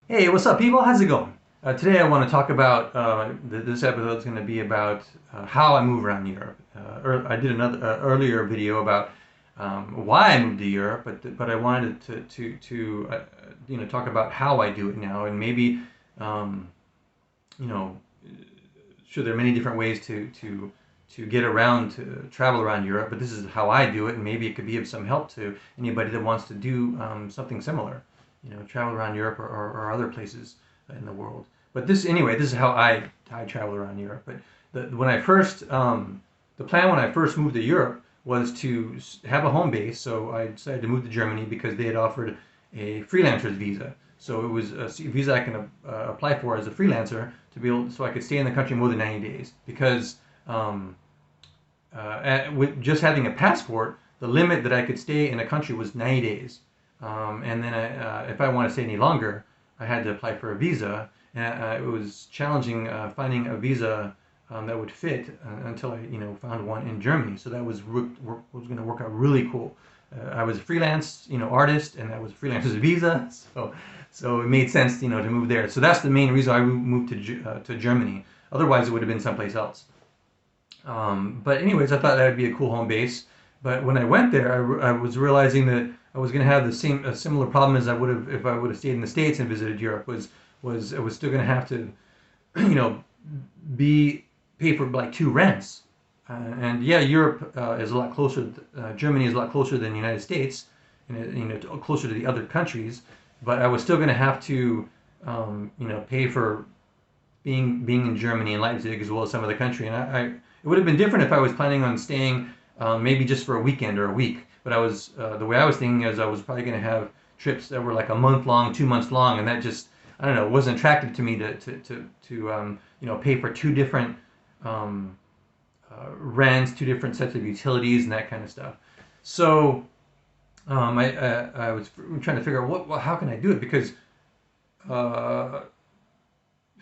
Hey, what's up, people? How's it going? Today, I want to talk about this episode is going to be about how I move around Europe. I did another earlier video about why I moved to Europe, but I wanted to talk about how I do it now, and maybe um, you know sure there are many different ways to get around to travel around Europe, but this is how I do it, and maybe it could be of some help to anybody that wants to do something similar, travel around Europe or other places in the world. But this is how I travel around Europe. But when I first the plan when I first moved to Europe was to have a home base. So I decided to move to Germany because they had offered a freelancer's visa. So it was a visa I can apply for as a freelancer to be able, so I could stay in the country more than 90 days. Because with just having a passport, the limit that I could stay in a country was 90 days. And then if I want to stay any longer, I had to apply for a visa. And it was challenging finding a visa that would fit until I, found one in Germany. So that was going to work out really cool. I was a freelance, artist, and that was a freelancer's visa. So it made sense, to move there. So that's the main reason I moved to Germany. Otherwise, it would have been someplace else. But anyways, I thought that would be a cool home base. But when I went there, I was realizing that I was going to have a similar problem as I would have if I would have stayed in the States and visited Europe. Was I was still going to have to, you know, be pay for like two rents. And yeah, Europe is a lot closer. Germany is a lot closer than the United States, and closer to the other countries. But I was still going to have to, pay for being in Germany and Leipzig as well as some other country. And it would have been different if I was planning on staying maybe just for a weekend or a week. But the way I was thinking is I was probably going to have trips that were like a month long, 2 months long, and that just I don't know wasn't attractive to me to pay for two different um, rents, two different sets of utilities, and that kind of stuff. So I was trying to figure out how can I do it because uh,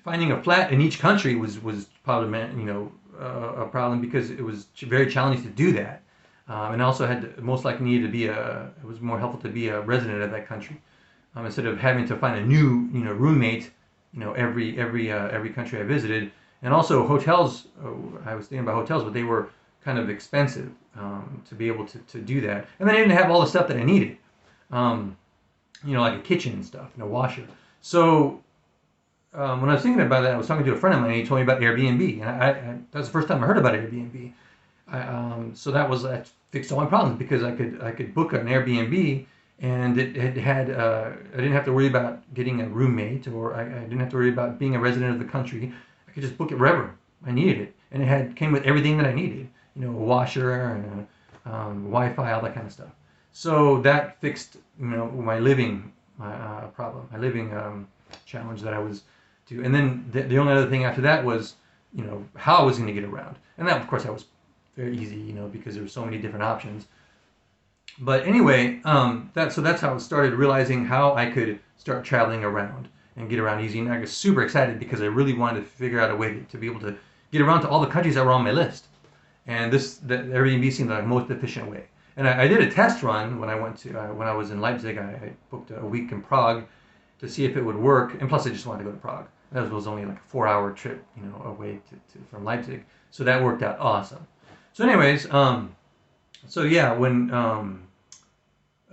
finding a flat in each country was probably a problem because it was very challenging to do that, and I also had to, most likely needed to be it was more helpful to be a resident of that country instead of having to find a new roommate every country I visited. And also hotels, I was thinking about hotels, but they were kind of expensive to be able to do that, and then I didn't have all the stuff that I needed, um, like a kitchen and stuff and a washer. So when I was thinking about that, I was talking to a friend of mine, and he told me about Airbnb, and that's the first time I heard about Airbnb. So that fixed all my problems because I could book an Airbnb, and it had I didn't have to worry about getting a roommate, or I didn't have to worry about being a resident of the country. I could just book it wherever I needed it, and came with everything that I needed, a washer and Wi-Fi, all that kind of stuff. So that fixed my problem, my living challenge that I was to. And then the only other thing after that was, how I was going to get around. And that, of course, that was very easy, because there were so many different options. But anyway, that's how I started realizing how I could start traveling around and get around easy. And I was super excited because I really wanted to figure out a way to be able to get around to all the countries that were on my list. And the Airbnb seemed like the most efficient way. And I did a test run when I was in Leipzig. I booked a week in Prague to see if it would work. And plus, I just wanted to go to Prague. That was only like a 4-hour trip, away from Leipzig. So that worked out awesome. So, anyways, so yeah, when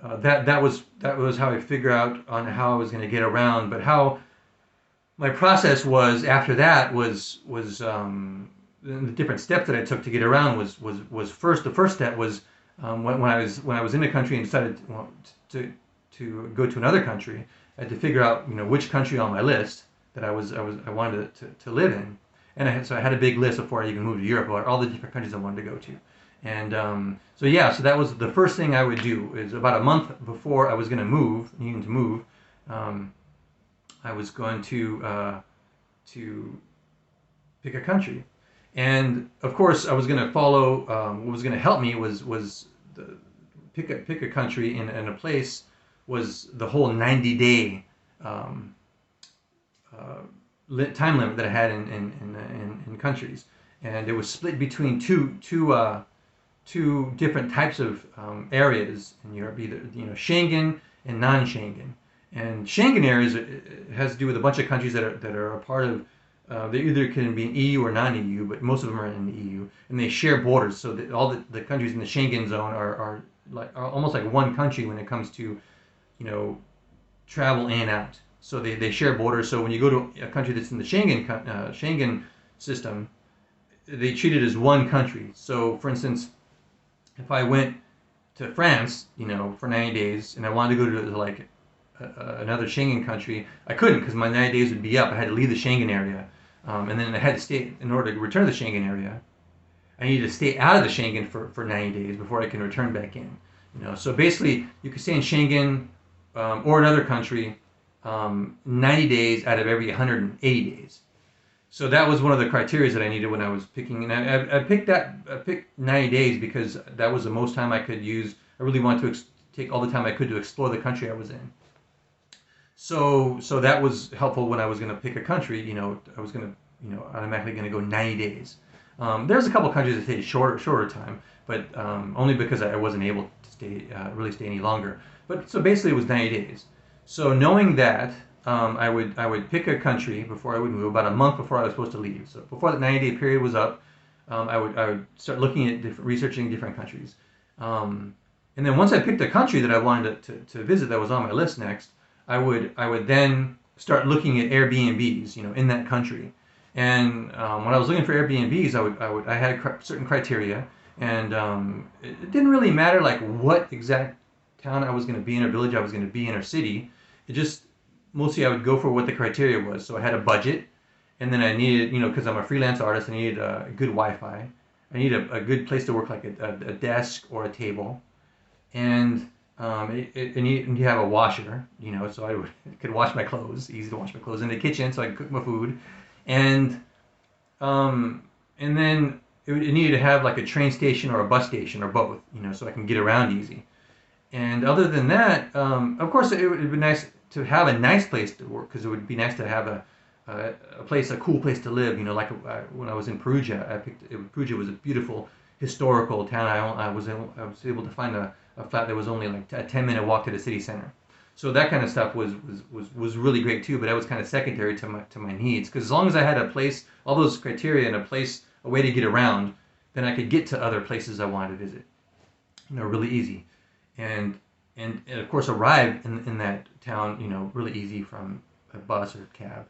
that was how I figured out on how I was going to get around. But how my process was after that was the different steps that I took to get around was first the first step was when I was in the country and decided to go to another country. I had to figure out which country on my list that I wanted to live in, and so I had a big list before I even moved to Europe about all the different countries I wanted to go to. And so yeah, so that was the first thing I would do is about a month before I was going to needing to move. Um, I was going to pick a country, and of course I was going to follow. What was going to help me was pick a country in a place was the whole 90-day um, time limit that I had in countries, and it was split between two different types of areas in Europe, either Schengen and non-Schengen. And Schengen areas has to do with a bunch of countries that are a part of. They either can be in EU or non-EU, but most of them are in the EU, and they share borders. So that all the countries in the Schengen zone are almost like one country when it comes to travel in and out. So they share borders. So when you go to a country that's in the Schengen system, they treat it as one country. So for instance, if I went to France, for 90 days, and I wanted to go to like another Schengen country, I couldn't because my 90 days would be up. I had to leave the Schengen area, and then I had to stay in order to return to the Schengen area. I needed to stay out of the Schengen for 90 days before I can return back in. So basically, you could stay in Schengen or another country 90 days out of every 180 days. So that was one of the criteria that I needed when I was picking, and I picked 90 days because that was the most time I could use. I really wanted to take all the time I could to explore the country I was in. So that was helpful when I was going to pick a country. I was going to, automatically going to go 90 days. There's a couple of countries that stayed shorter time, but only because I wasn't able to really stay any longer. But so basically it was 90 days. So knowing that, I would pick a country before I would move, about a month before I was supposed to leave. So before that 90-day period was up, I would start looking at researching different countries. And then once I picked a country that I wanted to visit that was on my list next, I would then start looking at Airbnbs, in that country. And when I was looking for Airbnbs, I had certain criteria, and it didn't really matter like what exact town I was going to be in, or village I was going to be in, or city. It just mostly I would go for what the criteria was. So I had a budget, and then I needed, because I'm a freelance artist, I needed a good Wi-Fi. I needed a good place to work, like a desk or a table, and it needed to have a washer, so I could wash my clothes, easy to wash my clothes in the kitchen, so I could cook my food, and then it needed to have like a train station or a bus station or both, so I can get around easy. And other than that, of course, it would be nice to have a nice place to work, because it would be nice to have a cool place to live. Like when I was in Perugia, Perugia was a beautiful historical town. I was able to find a flat that was only like a 10-minute walk to the city center. So that kind of stuff was really great too. But that was kind of secondary to my needs, because as long as I had a place, all those criteria, and a way to get around, then I could get to other places I wanted to visit, really easy. And of course arrive in that town, really easy from a bus or cab.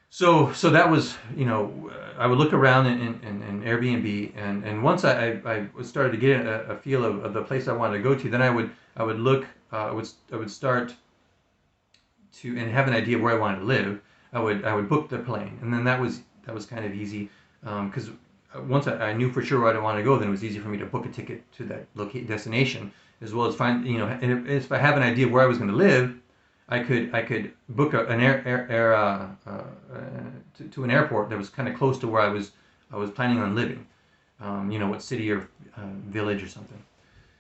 So that was, I would look around in Airbnb, and once I started to get a feel of the place I wanted to go to, then I would look, I would start to, and have an idea of where I wanted to live. I would book the plane, and then that was kind of easy, because once I knew for sure where I wanted to go, then it was easy for me to book a ticket to that destination, as well as find, and if I have an idea of where I was going to live, I could book an to an airport that was kind of close to where I was planning on living, what city or village or something.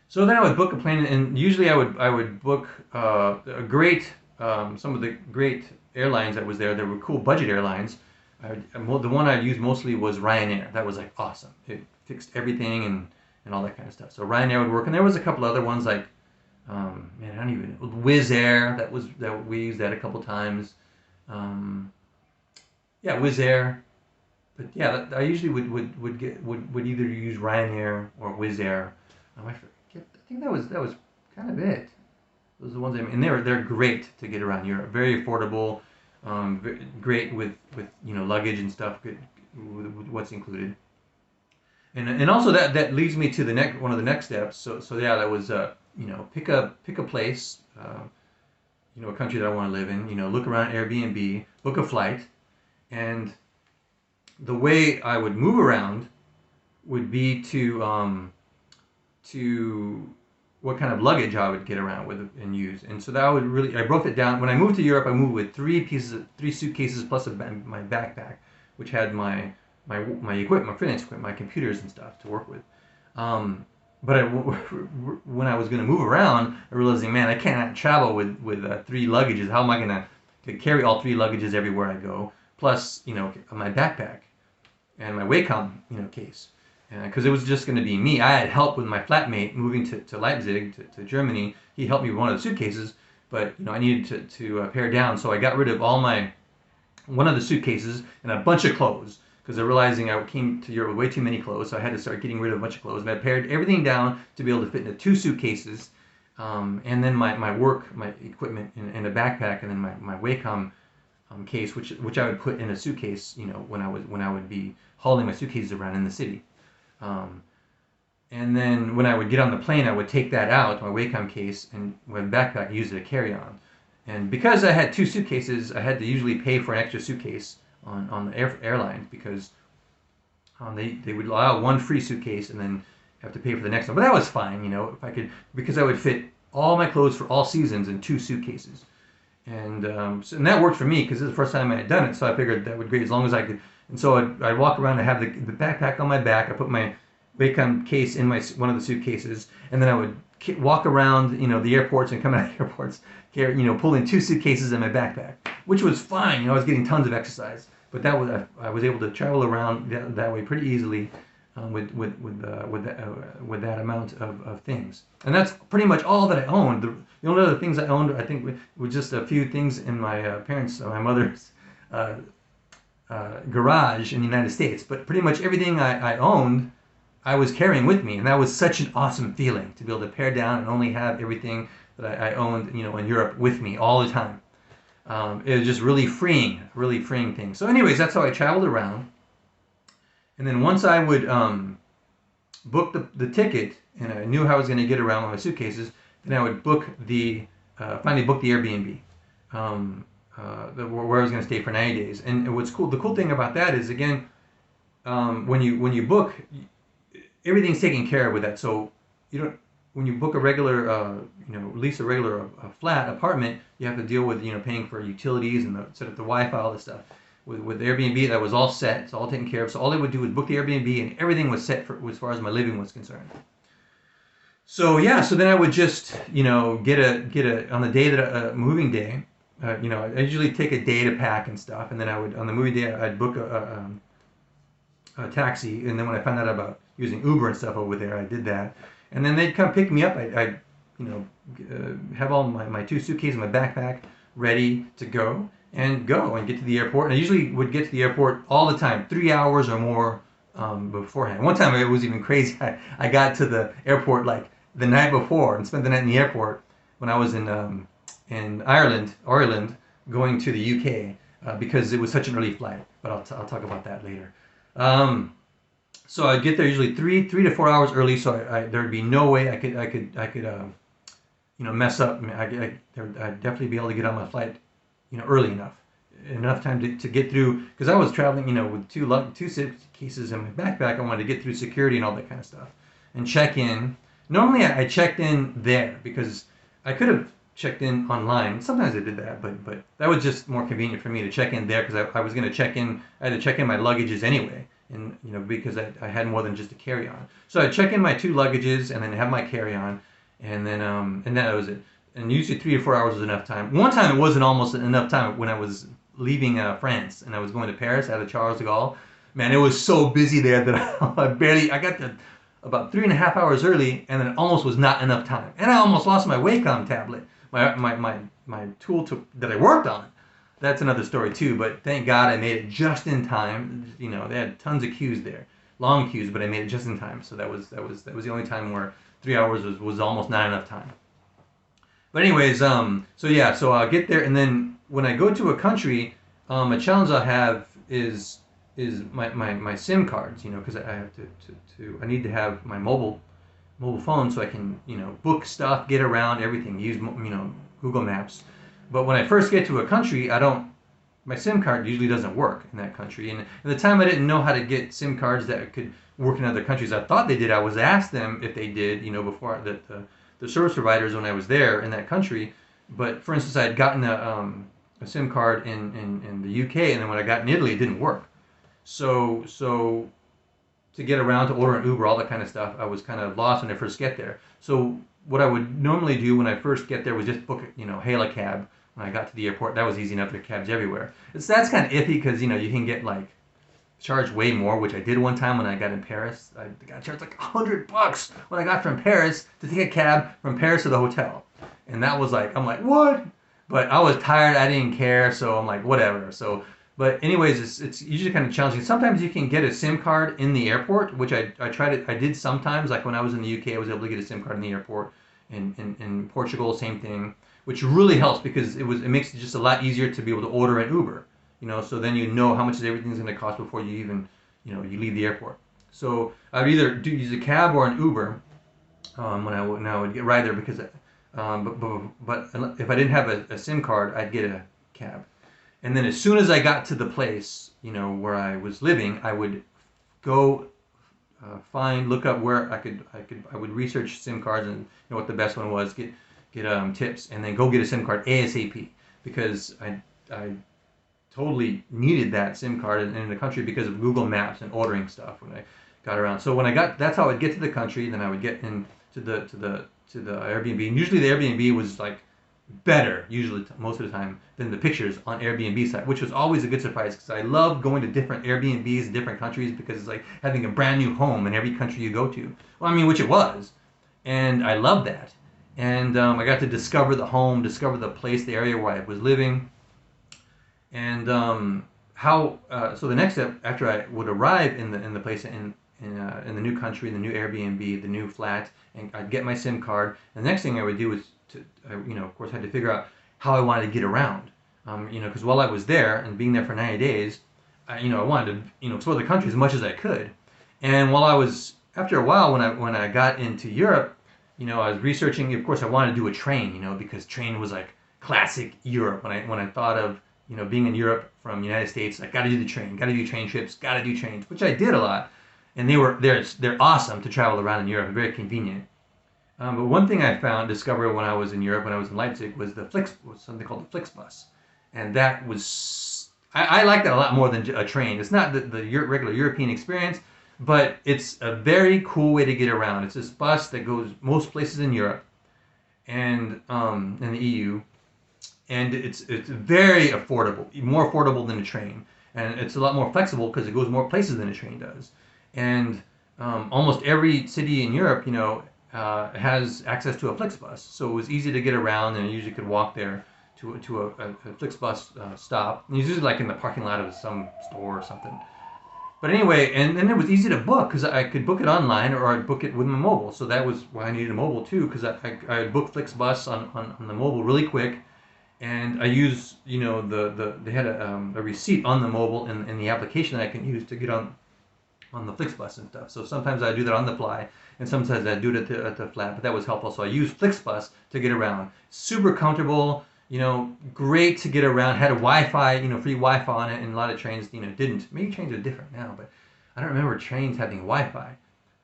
So then I would book a plane, and usually I would book some of the great airlines that was there. There were cool budget airlines. The one I used mostly was Ryanair. That was like awesome. It fixed everything and all that kind of stuff. So Ryanair would work, and there was a couple other ones like, I don't even know, Wizz Air. That we used that a couple times. Wizz Air. But yeah, I usually would either use Ryanair or Wizz Air. I think that was kind of it. Those are the ones and they're great to get around Europe. Very affordable. Great with luggage and stuff. Good with what's included. And also that leads me to one of the next steps. So yeah, that was pick a place, a country that I want to live in. Look around Airbnb, book a flight, and the way I would move around would be to what kind of luggage I would get around with and use. And so I broke it down. When I moved to Europe, I moved with three suitcases plus my backpack, which had my equipment, my freelance equipment, my computers and stuff to work with. But when I was going to move around, I realized, man, I cannot travel with three luggages. How am I going to carry all three luggages everywhere I go? Plus, my backpack and my Wacom, case. Because it was just going to be me. I had help with my flatmate moving to Leipzig, to Germany. He helped me with one of the suitcases, but I needed to pare down. So I got rid of one of the suitcases and a bunch of clothes because I realizing I came to Europe with way too many clothes, so I had to start getting rid of a bunch of clothes. And I pared everything down to be able to fit into 2 suitcases, and then my equipment in a backpack, and then my Wacom case, which I would put in a suitcase, when I would be hauling my suitcases around in the city. Um, and then when I would get on the plane, I would take that out, my Wacom case, and my backpack, use it to carry on. And because I had 2 suitcases, I had to usually pay for an extra suitcase on the airlines because they would allow 1 free suitcase and then have to pay for the next one. But that was fine, if I could, because I would fit all my clothes for all seasons in 2 suitcases. And and that worked for me because this is the first time I had done it, so I figured that would be great as long as I could. And so I'd walk around and have the backpack on my back. I put my Wacom case in one of the suitcases, and then I would walk around, the airports and come out of airports, pulling 2 suitcases in my backpack, which was fine. I was getting tons of exercise, but I was able to travel around that way pretty easily with that amount of things. And that's pretty much all that I owned. The only other things I owned, I think, were just a few things in my mother's garage in the United States. But pretty much everything I owned, I was carrying with me, and that was such an awesome feeling to be able to pare down and only have everything that I owned, in Europe with me all the time. It was just really freeing thing. So anyways, that's how I traveled around. And then once I would book the ticket, and I knew how I was going to get around with my suitcases, then I would finally book the Airbnb, where I was going to stay for 90 days. And what's cool, the cool thing about that is, again, when you book, everything's taken care of with that. So when you book a regular, lease a regular flat apartment, you have to deal with, paying for utilities and set up the Wi-Fi, all this stuff. With Airbnb, that was all set. It's all taken care of. So all they would do was book the Airbnb, and everything was set as far as my living was concerned. So yeah, so then I would just, get a on the day moving day, I usually take a day to pack and stuff, and then I would, on the moving day, I'd book a taxi, and then when I found out about using Uber and stuff over there, I did that, and then they'd come pick me up. I'd have all my 2 suitcases, my backpack ready to go and get to the airport. And I usually would get to the airport all the time, 3 hours or more beforehand. One time it was even crazy. I got to the airport like the night before and spent the night in the airport when I was in Ireland, going to the UK because it was such an early flight. But I'll talk about that later. So I'd get there usually 3 to 4 hours early, so there'd be no way I could mess up. I'd definitely be able to get on my flight early enough time to get through, because I was traveling, with 2 suitcases in my backpack. I wanted to get through security and all that kind of stuff, and check in. Normally, I checked in there because I could have checked in online. Sometimes I did that, but that was just more convenient for me to check in there because I was going to check in. I had to check in my luggages anyway, and because I had more than just a carry-on. So I'd check in my 2 luggages and then have my carry-on, and then that was it. And usually 3 or 4 hours was enough time. One time it wasn't almost enough time when I was leaving France and I was going to Paris out of Charles de Gaulle. Man, it was so busy there that I got there about 3.5 hours early, and then it almost was not enough time. And I almost lost my Wacom tablet, my tool that I worked on. That's another story too, but thank God I made it just in time. They had tons of queues there, long queues, but I made it just in time. So that was the only time where 3 hours was almost not enough time. But anyways, so I'll get there, and then when I go to a country, a challenge I have is my SIM cards, because I have I need to have my mobile phone so I can, book stuff, get around, everything, use, Google Maps. But when I first get to a country, my SIM card usually doesn't work in that country. And at the time I didn't know how to get SIM cards that could work in other countries. I thought they did. I was asked them if they did, before the service providers when I was there in that country. But for instance, I had gotten a SIM card in the UK, and then when I got in Italy, it didn't work. So to get around, to order an Uber, all that kind of stuff, I was kind of lost when I first get there. So what I would normally do when I first get there was just book, hail a cab when I got to the airport. That was easy enough. There are cabs everywhere. That's kind of iffy because, you can get charged way more, which I did one time when I got in Paris. I got charged $100 when I got from Paris to take a cab from Paris to the hotel. and that was like, I'm like, what? But I was tired. I didn't care, so I'm like, whatever. So, but anyways, it's usually kind of challenging. Sometimes you can get a SIM card in the airport, which I tried it. I did sometimes. Like when I was in the UK, I was able to get a SIM card in the airport. In Portugal, same thing, which really helps because it makes it just a lot easier to be able to order an Uber. So then you know how much everything's going to cost before you even you leave the airport. So I'd either use a cab or an Uber when I would get ride there because but if I didn't have a SIM card, I'd get a cab. And then as soon as I got to the place, where I was living, I would go look up where I would research SIM cards and what the best one was, get tips, and then go get a SIM card ASAP because I totally needed that SIM card in the country because of Google Maps and ordering stuff when I got around. So that's how I'd get to the country. Then I would get into the Airbnb. And usually the Airbnb was like better, usually most of the time, than the pictures on Airbnb site, which was always a good surprise because I love going to different Airbnbs in different countries because it's like having a brand new home in every country you go to. Well, I mean, which it was, and I loved that. And I got to discover the home, discover the place, the area where I was living, and so the next step after I would arrive in the place in the new country, the new Airbnb, the new flat, and I'd get my SIM card. And the next thing I would do was of course, had to figure out how I wanted to get around. Because while I was there and being there for 90 days, I wanted to explore the country as much as I could. And after a while, when I got into Europe, I was researching. Of course, I wanted to do a train, because train was like classic Europe. When I thought of being in Europe from the United States, I got to do the train, got to do train trips, got to do trains, which I did a lot. And they're awesome to travel around in Europe, very convenient. But one thing I discovered when I was in Europe, when I was in Leipzig, was something called the Flixbus, and that was I like that a lot more than a train. It's not the regular European experience, but it's a very cool way to get around. It's this bus that goes most places in Europe and in the EU, and it's very affordable, more affordable than a train, and it's a lot more flexible because it goes more places than a train does, and almost every city in Europe, has access to a Flixbus, so it was easy to get around, and I usually could walk there to a Flixbus stop. And usually like in the parking lot of some store or something. But anyway, and then it was easy to book because I could book it online or I'd book it with my mobile. So that was why I needed a mobile too, because I booked Flixbus on the mobile really quick, and I used they had a receipt on the mobile in the application that I can use to get on the Flixbus and stuff. So sometimes I do that on the fly, and sometimes I do it at the flat, but that was helpful. So I used Flixbus to get around. Super comfortable, great to get around. Had a Wi-Fi, free Wi-Fi on it, and a lot of trains, didn't. Maybe trains are different now, but I don't remember trains having Wi-Fi.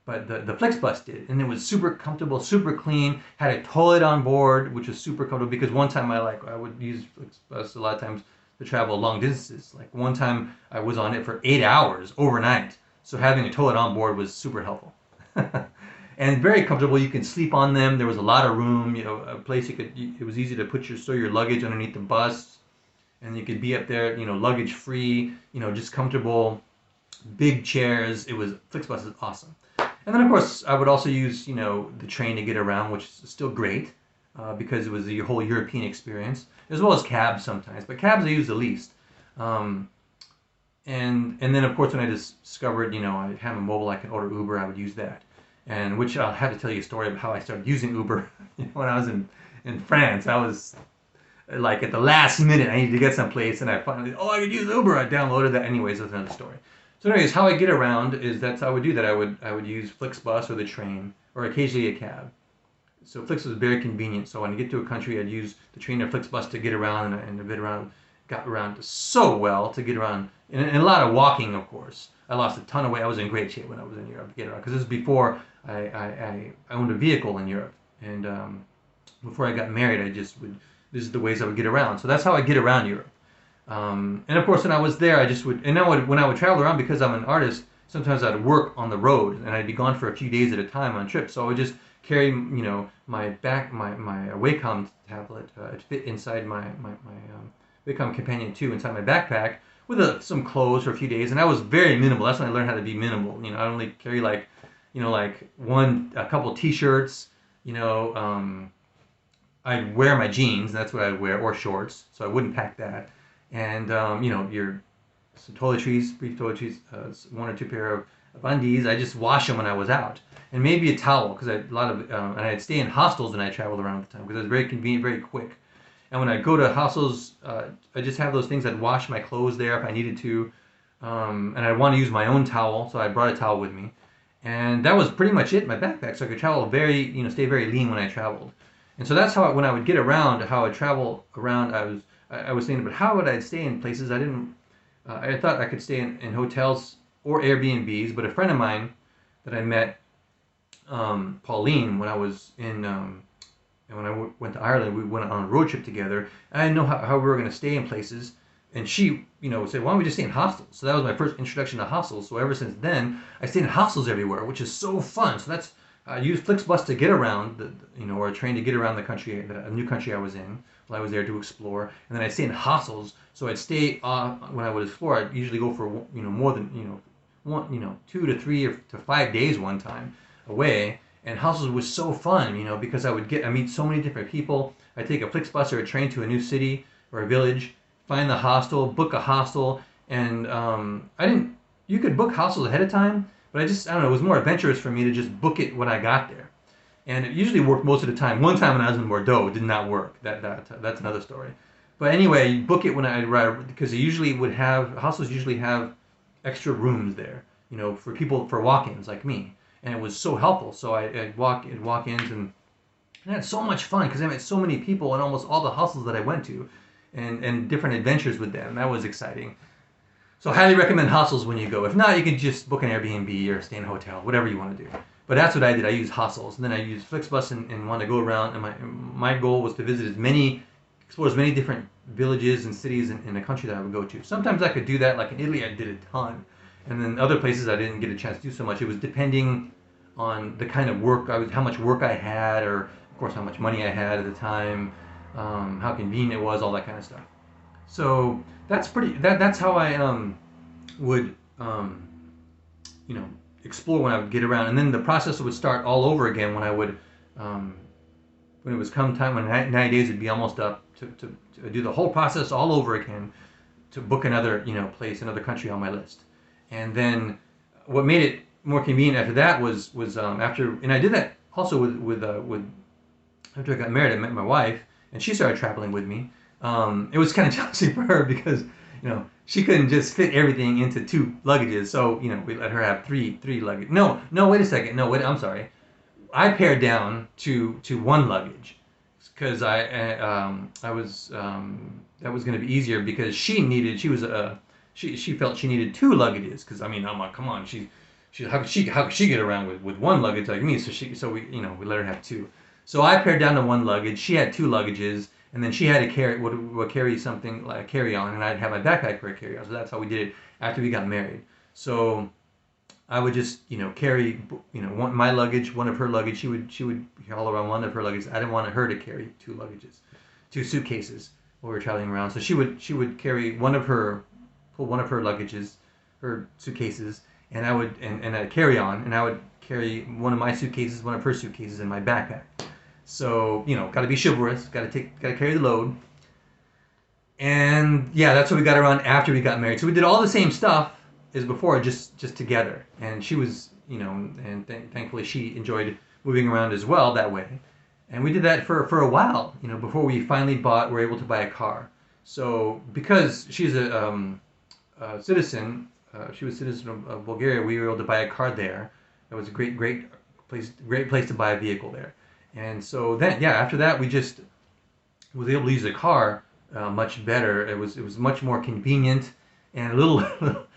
But the Flixbus did, and it was super comfortable, super clean. Had a toilet on board, which was super comfortable because one time I would use Flixbus a lot of times to travel long distances. Like one time I was on it for 8 hours overnight. So having a toilet on board was super helpful. And very comfortable. You can sleep on them. There was a lot of room, a place it was easy to store your luggage underneath the bus, and you could be up there, luggage free, just comfortable, big chairs. Flixbus is awesome. And then of course I would also use, the train to get around, which is still great, because it was the whole European experience, as well as cabs sometimes, but cabs I use the least. And then of course when I discovered I have a mobile, I can order Uber, I would use that, and which I'll have to tell you a story of how I started using Uber. When I was in France, I was like at the last minute I needed to get someplace, and I finally I could use Uber. I downloaded that. Anyways, that's another story. So anyways, how I get around is that's how I would do that. I would use Flixbus or the train or occasionally a cab. So Flix was very convenient. So when I get to a country, I'd use the train or Flixbus to get around and a bit around. Got around so well to get around, and a lot of walking, of course. I lost a ton of weight. I was in great shape when I was in Europe to get around, because this is before I owned a vehicle in Europe, and before I got married, this is the ways I would get around. So that's how I get around Europe. And of course, when I was there, when I would travel around, because I'm an artist, sometimes I'd work on the road, and I'd be gone for a few days at a time on trips. So I would just carry, my Wacom tablet. It fit inside my Wacom Companion 2 inside my backpack with some clothes for a few days, and I was very minimal. That's when I learned how to be minimal. I only carry a couple T-shirts, I'd wear my jeans. That's what I'd wear, or shorts. So I wouldn't pack that. And your some toiletries, brief toiletries, one or two pair of undies. I just wash them when I was out, and maybe a towel because I a lot of and I'd stay in hostels and I traveled around at the time because it was very convenient, very quick. And when I go to hostels, I just have those things. I'd wash my clothes there if I needed to, and I want to use my own towel, so I brought a towel with me. And that was pretty much it in my backpack, so I could travel stay very lean when I traveled. And so that's how when I would get around, how I travel around. I was thinking about how would I stay in places I didn't. I thought I could stay in hotels or Airbnbs, but a friend of mine that I met, Pauline, when I was and when went to Ireland, we went on a road trip together. And I didn't know how we were going to stay in places. And she, said, why don't we just stay in hostels? So that was my first introduction to hostels. So ever since then, I stayed in hostels everywhere, which is so fun. So I used Flixbus to get around, or a train to get around the country, a new country I was in while I was there to explore. And then I'd stay in hostels. So I'd stay, when I would explore, I'd usually go for, more than, 2 to 3 or to 5 days one time away. And hostels was so fun, because I meet so many different people. I take a Flixbus or a train to a new city or a village, find the hostel, book a hostel, and you could book hostels ahead of time, but I don't know, it was more adventurous for me to just book it when I got there. And it usually worked most of the time. One time when I was in Bordeaux, it did not work. That's another story. But anyway, you book it when I arrive, because hostels usually have extra rooms there, for people, for walk-ins like me. And it was so helpful. So I'd walk-ins, and I had so much fun because I met so many people in almost all the hostels that I went to, and different adventures with them. That was exciting. So I highly recommend hostels when you go. If not, you can just book an Airbnb or stay in a hotel, whatever you want to do. But that's what I did. I used hostels, and then I used Flixbus and wanted to go around. And my goal was to explore as many different villages and cities in the country that I would go to. Sometimes I could do that, like in Italy, I did a ton. And then other places I didn't get a chance to do so much. It was depending on the kind of work how much work I had, or of course how much money I had at the time, how convenient it was, all that kind of stuff. So that's how I would explore when I would get around, and then the process would start all over again when I would when it was come time when 90 days would be almost up to do the whole process all over again to book another place, another country on my list. And then what made it more convenient after that was after, and I did that also with after I got married. I met my wife, and she started traveling with me. It was kind of challenging for her because she couldn't just fit everything into 2 luggages. So we let her have three luggage. No, wait a second. No, wait. I'm sorry. I pared down to 1 luggage because I was that was going to be easier because she felt she needed 2 luggages because I'm like, come on, how could she get around with 1 luggage like me? So we let her have 2. So I pared down to 1 luggage. She had 2 luggages, and then she had to carry something like a carry-on, and I'd have my backpack for a carry-on. So that's how we did it after we got married. So I would just carry my luggage, one of her luggage. She would haul around one of her luggage. I didn't want her to carry 2 luggages, 2 suitcases while we were traveling around. So she would carry pull one of her luggages, her suitcases, and I'd carry on, and I would carry one of my suitcases, one of her suitcases in my backpack. So got to be chivalrous, got to carry the load. And yeah, that's what we got around after we got married. So we did all the same stuff as before, just together. And she was, and thankfully she enjoyed moving around as well that way. And we did that for a while, before we finally were able to buy a car. So because she's a citizen, she was a citizen of Bulgaria, we were able to buy a car there. That was a great place to buy a vehicle there. And so then, yeah, after that, we just was able to use the car much better. It was much more convenient and a little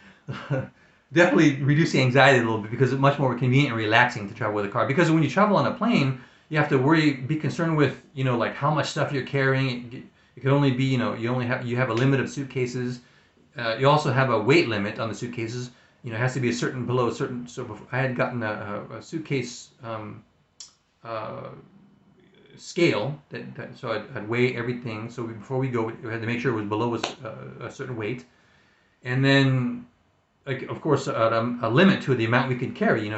definitely reduced the anxiety a little bit because it's much more convenient and relaxing to travel with a car. Because when you travel on a plane, you have to be concerned with like how much stuff you're carrying. It can only be you have a limit of suitcases. You also have a weight limit on the suitcases. It has to be below a certain. So I had gotten a suitcase scale so I'd weigh everything. So before we go, we had to make sure it was below a certain weight, and then of course a limit to the amount we could carry.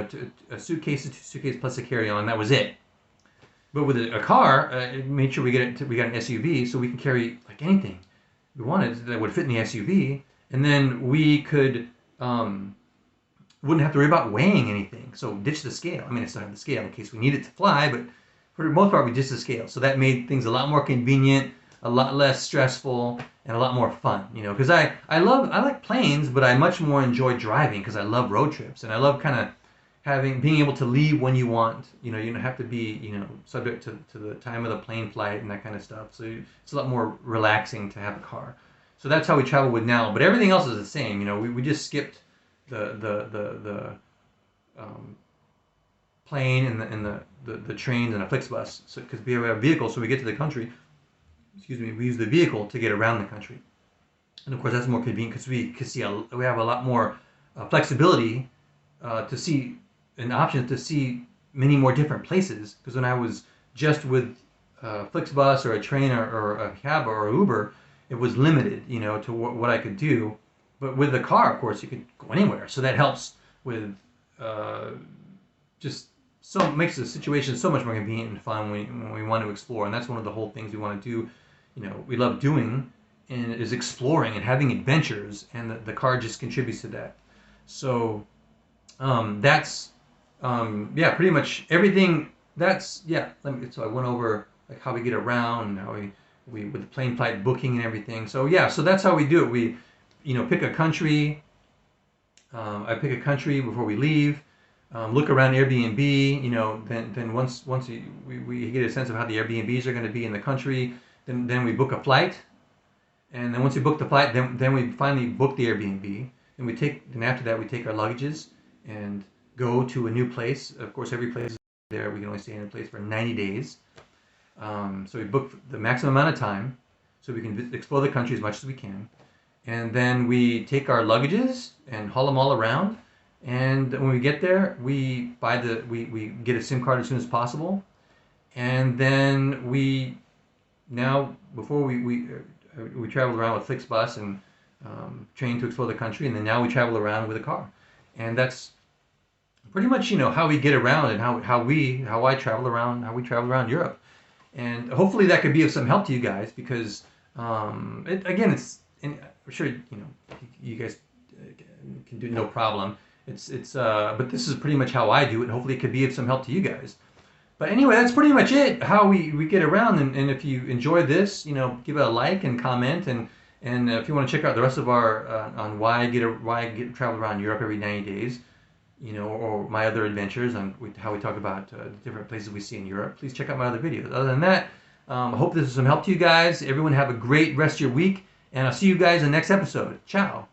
A suitcase plus a carry-on. That was it. But with a car, it made sure we got an SUV so we can carry like anything we wanted that would fit in the SUV, and then we could wouldn't have to worry about weighing anything. So ditch the scale. I mean, I still have the scale in case we need it to fly, but for the most part, we ditched the scale. So that made things a lot more convenient, a lot less stressful, and a lot more fun. You know, because I like planes, but I much more enjoy driving because I love road trips and I love kind of being able to leave when you want. You know, you don't have to be subject to the time of the plane flight and that kind of stuff. So it's a lot more relaxing to have a car. So that's how we travel with now. But everything else is the same. You know, we just skipped the um, plane and the trains and a Flixbus. So because we have a vehicle, so we get to the country. Excuse me, we use the vehicle to get around the country, and of course that's more convenient because we have a lot more flexibility to see and options to see many more different places. Because when I was just with Flixbus or a train or a cab or Uber, it was limited, to what I could do. But with the car, of course, you could go anywhere. So that helps with uh, just makes the situation so much more convenient and fun when we want to explore. And that's one of the whole things we want to do. We love doing and is exploring and having adventures, and the car just contributes to that. So that's yeah, pretty much everything. That's yeah. So I went over like how we get around and how we with the plane flight booking and everything. So yeah, so that's how we do it. We pick a country. I pick a country before we leave. Look around Airbnb. Then once we get a sense of how the Airbnbs are going to be in the country, then we book a flight. And then once we book the flight, then we finally book the Airbnb. And then after that we take our luggages and go to a new place. Of course, every place there we can only stay in a place for 90 days. So we book the maximum amount of time so we can explore the country as much as we can. And then we take our luggages and haul them all around. And when we get there, we get a SIM card as soon as possible. And then before we traveled around with Flixbus and train to explore the country, and then now we travel around with a car. And that's pretty much how we get around and how we travel around Europe. And hopefully that could be of some help to you guys, because it's and I'm sure you guys can do no problem. But this is pretty much how I do it. Hopefully it could be of some help to you guys. But anyway, that's pretty much it. How we get around. And if you enjoy this, give it a like and comment. And if you want to check out the rest of our on why I travel around Europe every 90 days, or my other adventures on how we talk about the different places we see in Europe, please check out my other videos. Other than that, I hope this is some help to you guys. Everyone have a great rest of your week, and I'll see you guys in the next episode. Ciao.